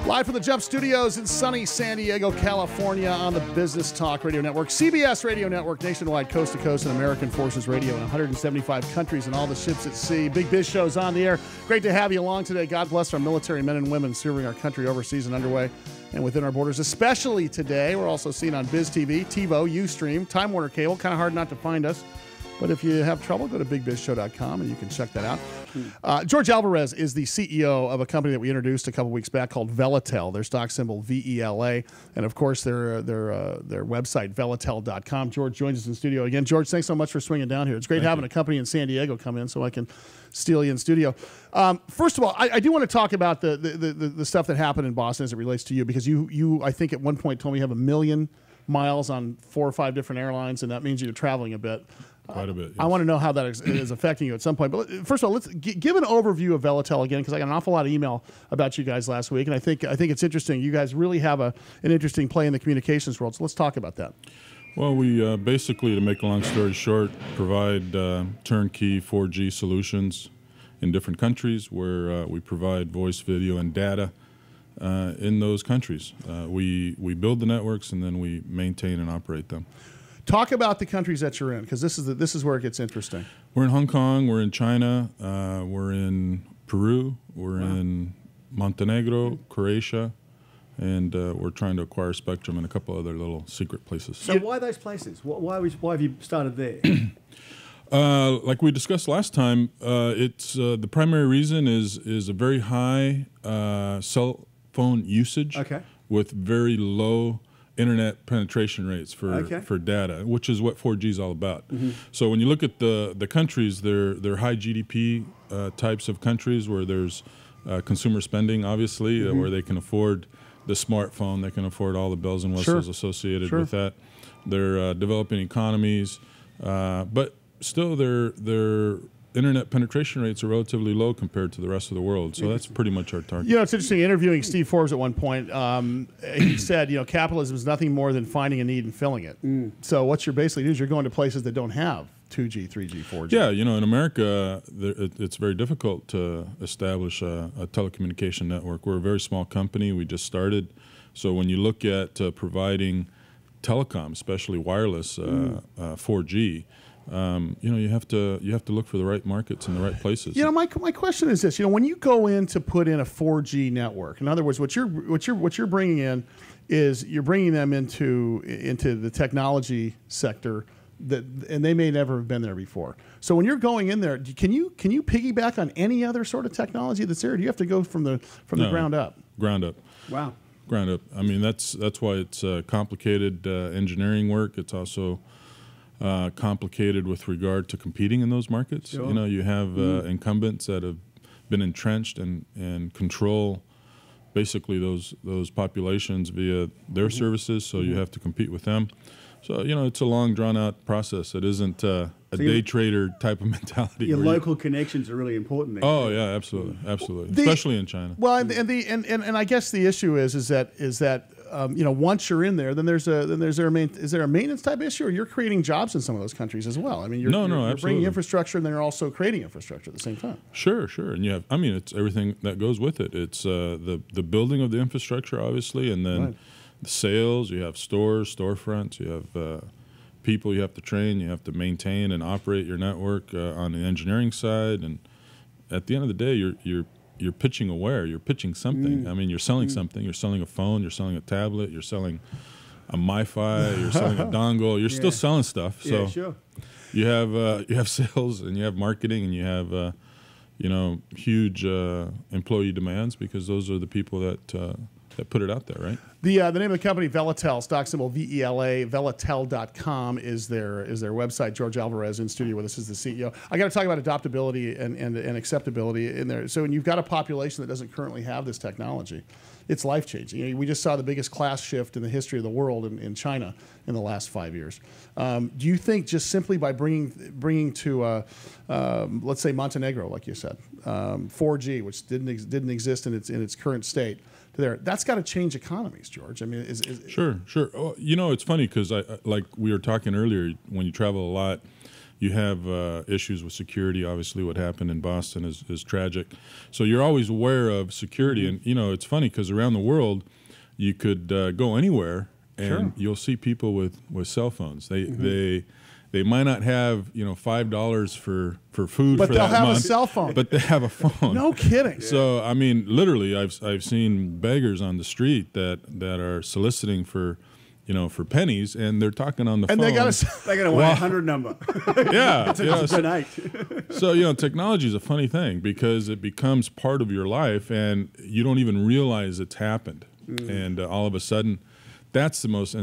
Live from the Jump Studios in sunny San Diego, California on the Business Talk Radio Network, CBS Radio Network, nationwide, coast to coast, and American Forces Radio in 175 countries and all the ships at sea. Big Biz Show's on the air. Great to have you along today. God bless our military men and women serving our country overseas and underway and within our borders, especially today. We're also seen on Biz TV, TiVo, Ustream, Time Warner Cable. Kind of hard not to find us. But if you have trouble, go to bigbizshow.com and you can check that out. George Alvarez is the CEO of a company that we introduced a couple weeks back called Velatel. Their stock symbol VELA, and of course their website velatel.com. George joins us in studio again. George, thanks so much for swinging down here. It's great having a company in San Diego come in, so I can steal you in studio. First of all, I do want to talk about the stuff that happened in Boston as it relates to you, because you I think at one point told me you have 1 million miles on 4 or 5 different airlines, and that means you're traveling a bit. Quite a bit. Yes. I want to know how that is affecting you at some point. But first of all, let's give an overview of Velatel again, because I got an awful lot of email about you guys last week, and I think it's interesting. You guys really have an interesting play in the communications world. So let's talk about that. Well, we basically, to make a long story short, provide turnkey 4G solutions in different countries where we provide voice, video, and data in those countries. We build the networks and then we maintain and operate them. Talk about the countries that you're in, because this is where it gets interesting. We're in Hong Kong, we're in China, we're in Peru, we're in Montenegro, Croatia, and we're trying to acquire spectrum in a couple other little secret places. So why those places? Why have you started there? Like we discussed last time, it's the primary reason is a very high cell phone usage with very low internet penetration rates for data, which is what 4G is all about. So when you look at the countries, they're high GDP types of countries where there's consumer spending, obviously, where they can afford the smartphone, they can afford all the bells and whistles associated with that. They're developing economies, but still their internet penetration rates are relatively low compared to the rest of the world. So that's pretty much our target. You know, it's interesting, interviewing Steve Forbes at one point, he said, you know, capitalism is nothing more than finding a need and filling it. So what you're basically doing is you're going to places that don't have 2G, 3G, 4G. Yeah, you know, in America, it's very difficult to establish a telecommunication network. We're a very small company. We just started. So when you look at providing telecom, especially wireless 4G, you know, you have to look for the right markets in the right places. You know, my question is this: you know, when you go in to put in a 4G network, in other words, what you're bringing in is you're bringing them into the technology sector and they may never have been there before. So when you're going in there, can you piggyback on any other sort of technology that's there? Or do you have to go from the ground up? Ground up. Wow. Ground up. I mean, that's why it's complicated engineering work. It's also complicated with regard to competing in those markets. You know, you have incumbents that have been entrenched and control basically those populations via their services, so you have to compete with them. So, you know, it's a long, drawn-out process. It isn't a day trader type of mentality. Your local connections are really important there. Oh, yeah, absolutely, absolutely, especially in China. Well, and I guess the issue is that you know, once you're in there, then is there a maintenance type issue, or you're creating jobs in some of those countries as well? I mean, you're bringing infrastructure, and then you're also creating infrastructure at the same time. Sure, and you have, I mean, it's everything that goes with it. It's the building of the infrastructure, obviously, and then the sales. You have stores, storefronts. You have people you have to train. You have to maintain and operate your network on the engineering side. And at the end of the day, you're pitching aware. You're pitching something. I mean, you're selling something. You're selling a phone. You're selling a tablet. You're selling a MiFi. You're selling a dongle. You're still selling stuff. So you have sales and you have marketing and you have you know, huge employee demands, because those are the people that put it out there, right? The name of the company, Velatel, stock symbol VELA, velatel.com is their website. George Alvarez in studio with us is the CEO. I got to talk about adoptability and acceptability in there. So when you've got a population that doesn't currently have this technology, it's life-changing. You know, we just saw the biggest class shift in the history of the world in China in the last 5 years. Do you think just simply by bringing to, let's say Montenegro, like you said, 4G, which didn't exist in its current state, that's got to change economies, George? I mean, Sure. Oh, you know, it's funny because like we were talking earlier, when you travel a lot, You have issues with security. Obviously, what happened in Boston is tragic. So you're always aware of security. And, it's funny because around the world, you could go anywhere and you'll see people with cell phones. They might not have $5 for food, but for they'll that have month, a cell phone. But they have a phone. No kidding. So I mean, literally, I've seen beggars on the street that are soliciting for pennies, and they're talking on the phone. They got a 100 number. Yeah, It's a donate. So technology is a funny thing because it becomes part of your life, and you don't even realize it's happened, and all of a sudden, that's the most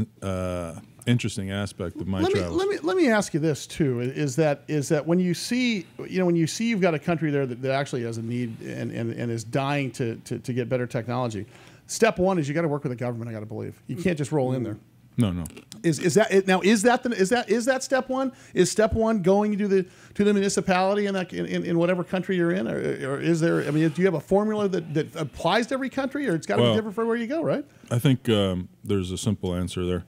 interesting aspect of my travels. Let me ask you this too: is that when you see you've got a country there that actually has a need and is dying to get better technology. Step one is you got to work with the government. I got to believe you can't just roll in there. No. Is that it? Now is that step one? Is step one going to the municipality in whatever country you're in, or is there? I mean, do you have a formula that applies to every country, or it's got to be different for where you go, right? I think there's a simple answer there.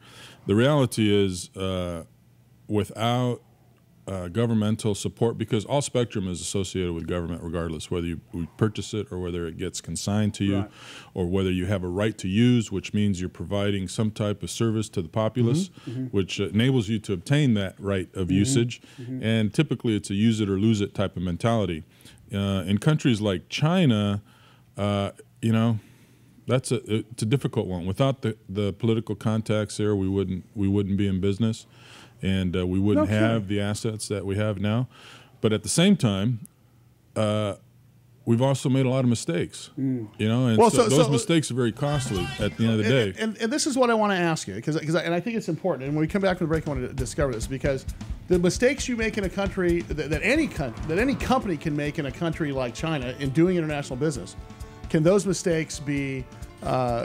The reality is, without governmental support, because all spectrum is associated with government regardless, whether you purchase it or whether it gets consigned to you, or whether you have a right to use, which means you're providing some type of service to the populace, which enables you to obtain that right of usage. And typically it's a use it or lose it type of mentality. In countries like China, it's a difficult one. Without the political context there, we wouldn't be in business, and we wouldn't have the assets that we have now. But at the same time, we've also made a lot of mistakes. And those mistakes are very costly at the end of the day. And this is what I want to ask you, because I think it's important. And when we come back from the break, I want to discover this, because the mistakes you make in a country that any company can make in a country like China in doing international business. Can those mistakes be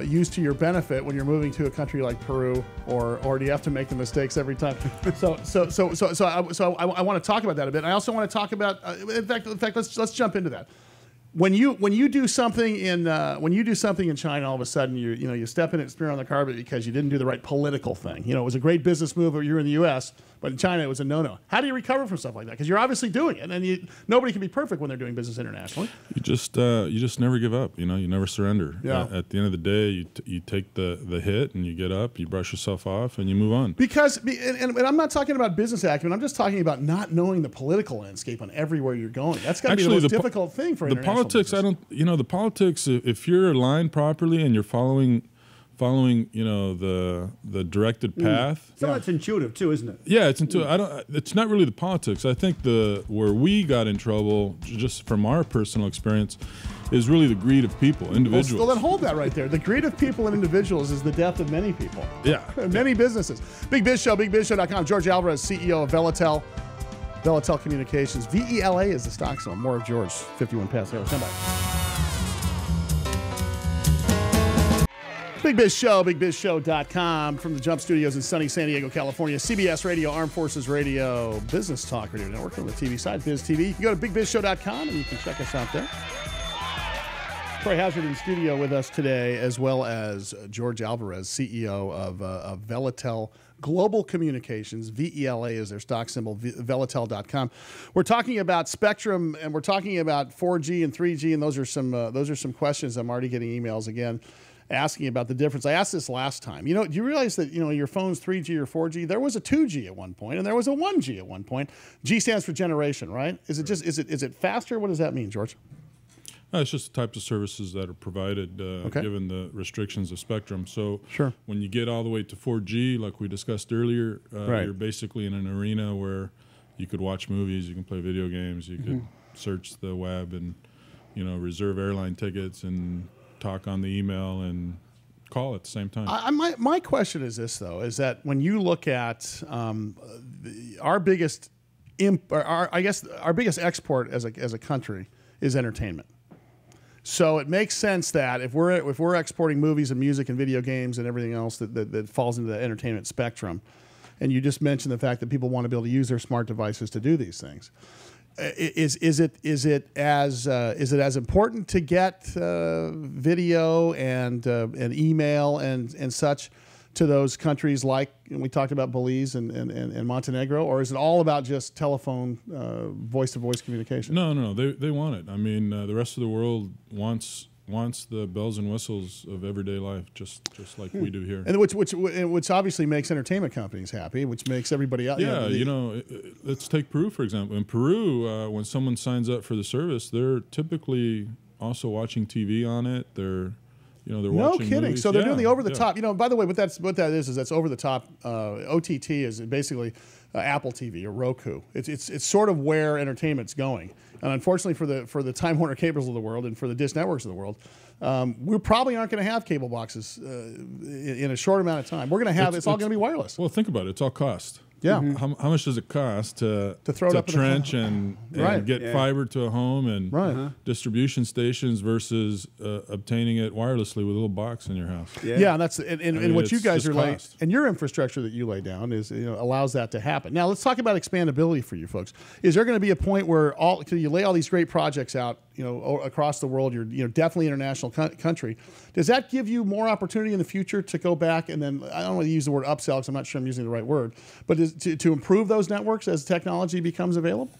used to your benefit when you're moving to a country like Peru, or do you have to make the mistakes every time? So I want to talk about that a bit. I also want to talk about, in fact, let's jump into that. When you do something in China, all of a sudden you step in and spear on the carpet because you didn't do the right political thing. It was a great business move if you're in the U.S., but in China it was a no-no. How do you recover from stuff like that? Because you're obviously doing it, and nobody can be perfect when they're doing business internationally. You just never give up. You never surrender. Yeah. At the end of the day, you take the hit and you get up, you brush yourself off, and you move on. And I'm not talking about business acumen. I'm just talking about not knowing the political landscape on everywhere you're going. That's got to be the most difficult thing for international politics. business. The politics. If you're aligned properly and you're following the directed path. So it's intuitive too, isn't it? Yeah, it's intuitive. It's not really the politics. I think where we got in trouble, just from our personal experience, is really the greed of people, individuals. Well, then hold that right there. The greed of people and individuals is the death of many people. Yeah. Many businesses. Big Biz Show, BigBizShow.com. George Alvarez, CEO of Velatel Communications. VELA is the stock symbol. More of George, 51 past the hour. Stand by. Big Biz Show, BigBizShow.com, from the Jump Studios in sunny San Diego, California. CBS Radio, Armed Forces Radio, Business Talk Radio Network on the TV side, Biz TV. You can go to BigBizShow.com and you can check us out there. Troy Hazard in studio with us today, as well as George Alvarez, CEO of Velatel Global Communications. VELA is their stock symbol, Velatel.com. We're talking about spectrum, and we're talking about 4G and 3G, and those are some questions. I'm already getting emails again asking about the difference. I asked this last time. Do you realize that your phone's 3G or 4G? There was a 2G at one point, and there was a 1G at one point. G stands for generation, right? Is it faster? What does that mean, George? It's just the types of services that are provided given the restrictions of spectrum. So when you get all the way to 4G, like we discussed earlier, you're basically in an arena where you could watch movies, you can play video games, you could search the web and reserve airline tickets and talk on the email and call at the same time. My question is this, though, is that when you look at our biggest export as a country is entertainment. So it makes sense that if we're exporting movies and music and video games and everything else that falls into the entertainment spectrum, and you just mentioned the fact that people want to be able to use their smart devices to do these things. Is it as important to get video and email and such to those countries like we talked about Belize and Montenegro, or is it all about just telephone voice-to-voice communication? No, they want it. I mean, the rest of the world wants the bells and whistles of everyday life, just like we do here. And which obviously makes entertainment companies happy, which makes everybody else. Yeah, let's take Peru, for example. In Peru, when someone signs up for the service, they're typically also watching TV on it. They're watching no kidding. movies. So they're doing the over-the-top. By the way, what that is that's over-the-top. OTT is basically Apple TV or Roku. It's sort of where entertainment's going. And unfortunately for the Time Warner cables of the world and for the Dish networks of the world, we probably aren't going to have cable boxes in a short amount of time. We're going to have it's all going to be wireless. Well, think about it. It's all cost. Yeah. How much does it cost to throw it up trench and get fiber to a home and distribution stations versus obtaining it wirelessly with a little box in your house? Yeah, and that's and what you guys are laying, and your infrastructure that you lay down is allows that to happen. Now let's talk about expandability for you folks. Is there going to be a point where you lay all these great projects out, across the world? You're definitely an international country. Does that give you more opportunity in the future to go back and then, I don't want to use the word upsell because I'm not sure I'm using the right word, but to improve those networks as technology becomes available?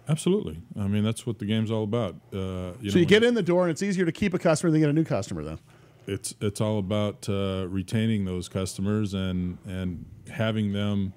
Absolutely. I mean, that's what the game's all about. So you get in the door and it's easier to keep a customer than get a new customer then? It's all about retaining those customers and having them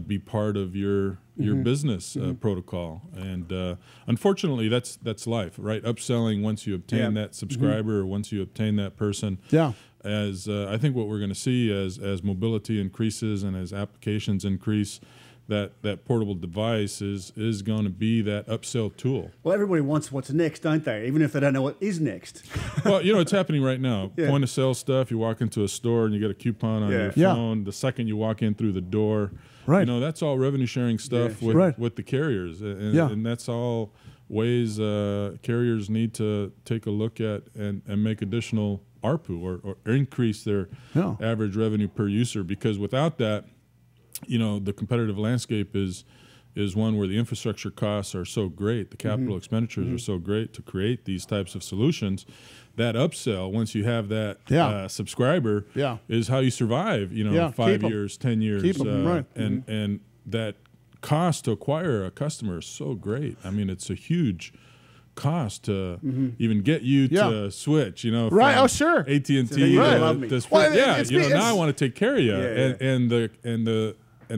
be part of your business protocol. And unfortunately, that's life, right? Upselling once you obtain that subscriber or once you obtain that person. Yeah. As I think what we're going to see as mobility increases and as applications increase, that portable device is going to be that upsell tool. Well, everybody wants what's next, don't they? Even if they don't know what is next. Well, it's happening right now. Point of sale stuff. You walk into a store and you get a coupon on your phone. The second you walk in through the door, that's all revenue sharing stuff with the carriers, and that's all ways carriers need to take a look at and make additional ARPU or increase their average revenue per user, because without that, the competitive landscape is one where the infrastructure costs are so great, the capital expenditures are so great to create these types of solutions. That upsell, once you have that subscriber, is how you survive. 5 years, 10 years, keep them, and that cost to acquire a customer is so great. I mean, it's a huge cost to even get you to switch, right? Oh, sure. AT&T, Well, now I want to take care of you, and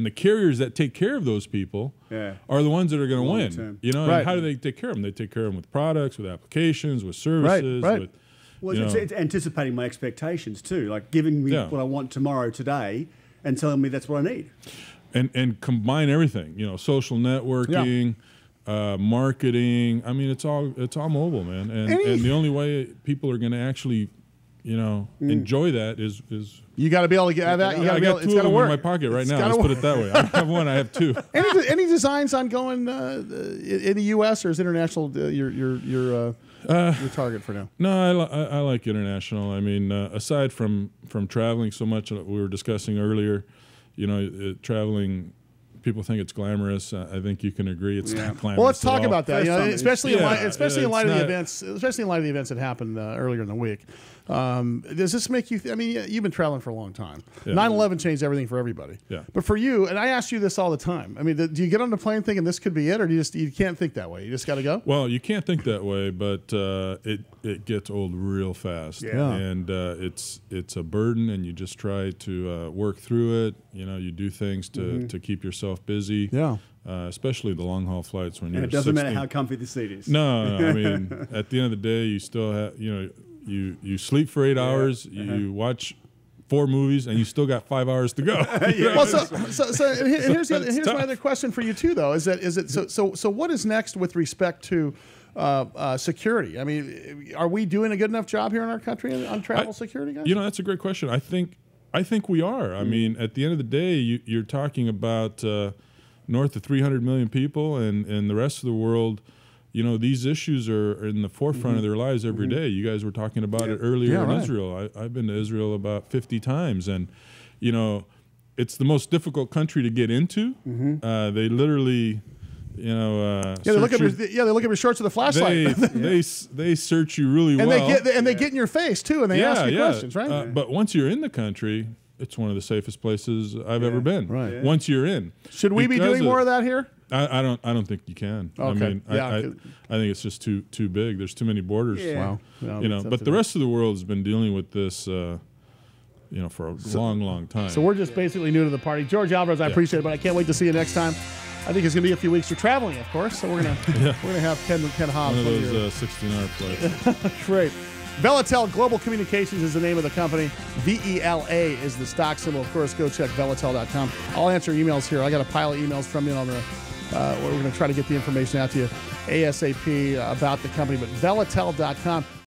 the carriers that take care of those people are the ones that are going to win. And how do they take care of them? They take care of them with products, with applications, with services. Right. It's anticipating my expectations too, like giving me what I want tomorrow, today, and telling me that's what I need. And combine everything. Social networking. Marketing. I mean, it's all mobile, man. And the only way people are going to actually, enjoy that is you got to be able to get that. You got to be able. It's got to work in my pocket right now. Let's put it that way. I don't have one. I have two. Any designs on going in the U.S. or is international your target for now? No, I like international. I mean, aside from traveling so much, we were discussing earlier, traveling. People think it's glamorous. I think you can agree it's not glamorous. Well, let's talk about that. Especially in light of the events that happened earlier in the week. Does this make you? You've been traveling for a long time. 9/11 changed everything for everybody. Yeah. But for you, and I ask you this all the time. I mean, do you get on the plane thinking this could be it, or do you can't think that way? You just got to go. Well, you can't think that way, but it gets old real fast. Yeah. And it's a burden, and you just try to work through it. You do things to keep yourself busy. Yeah. Especially the long haul flights when you're. And it doesn't matter how comfy the seat is. No. I mean, at the end of the day, you still have you sleep for 8 hours. You watch 4 movies, and you still got 5 hours to go. Well, here's my other question for you too, though. Is it so? What is next with respect to security? I mean, are we doing a good enough job here in our country on travel security, guys? That's a great question. I think we are. I mean, at the end of the day, you're talking about north of 300 million people, and the rest of the world. These issues are in the forefront of their lives every day. You guys were talking about it earlier in Israel. I've been to Israel about 50 times, and it's the most difficult country to get into. They literally, they look at your shorts with a flashlight. They search you really well, and they get in your face too, and they ask you questions, right? But once you're in the country, it's one of the safest places I've ever been. Right. Yeah. Once you're in. Should we be doing more of that here? I don't think you can. Okay. I mean, I think it's just too big. There's too many borders. Yeah. Wow. But the rest of the world has been dealing with this, for a long time. So we're just basically new to the party. George Alvarez, I appreciate it, but I can't wait to see you next time. I think it's going to be a few weeks. You're traveling, of course, so we're gonna have Ken Hobbs. One of those 16-hour flights. Great. Velatel Global Communications is the name of the company. VELA is the stock symbol. Of course, go check velatel.com. I'll answer emails here. I got a pile of emails from you on the. We're going to try to get the information out to you ASAP about the company, but velatel.com.